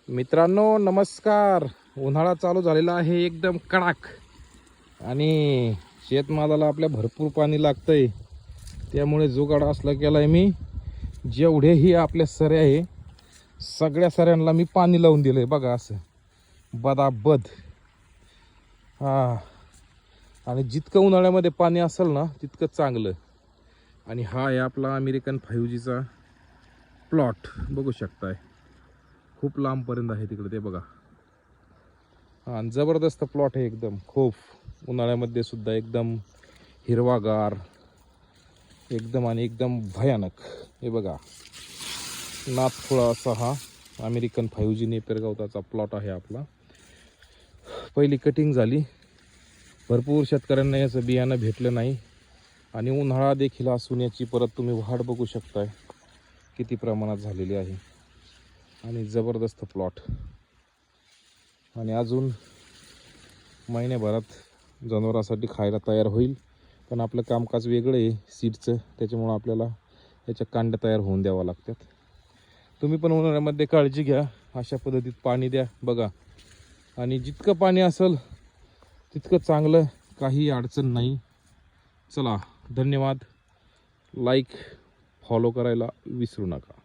मित्रांनो नमस्कार. उन्हाळा चालू झालेला आहे एकदम कडक आणि शेतमालाला आपल्या भरपूर पाणी लागतंय. त्यामुळे जुगाड असला केलाय मी. जेवढेही आपल्या सऱ्या आहे सगळ्या सऱ्यांना मी पाणी लावून दिलंय बघा असं बदाबद. आणि जितकं उन्हाळ्यामध्ये पाणी असेल ना तितकं चांगलं. आणि हा आहे आपला अमेरिकन 5Gचा प्लॉट बघू शकताय. खूप लांबपर्यंत आहे तिकडे ते बघा. आणि जबरदस्त प्लॉट आहे एकदम. खूप उन्हाळ्यामध्ये सुद्धा एकदम हिरवागार एकदम आणि एकदम भयानक. हे बघा नाथखोळा असा हा अमेरिकन 5G नेपियर गवताचा प्लॉट आहे आपला. पहिली कटिंग झाली. भरपूर शेतकऱ्यांना याचं बियाणं भेटलं नाही आणि उन्हाळा देखील असून याची परत तुम्ही वाढ बघू शकताय किती प्रमाणात झालेली आहे. आणि जबरदस्त प्लॉट. आणि अजून महिन्याभरात जनावरांसाठी खायला तयार होईल. पण आपलं कामकाज वेगळं आहे सीडचं, त्याच्यामुळं आपल्याला याच्या कांड्या तयार होऊन द्यावं लागतात. तुम्ही पण उन्हाळ्यामध्ये काळजी घ्या. अशा पद्धतीत पाणी द्या बघा. आणि जितकं पाणी असेल तितकं चांगलं, काही अडचण नाही. चला धन्यवाद. लाईक फॉलो करायला विसरू नका.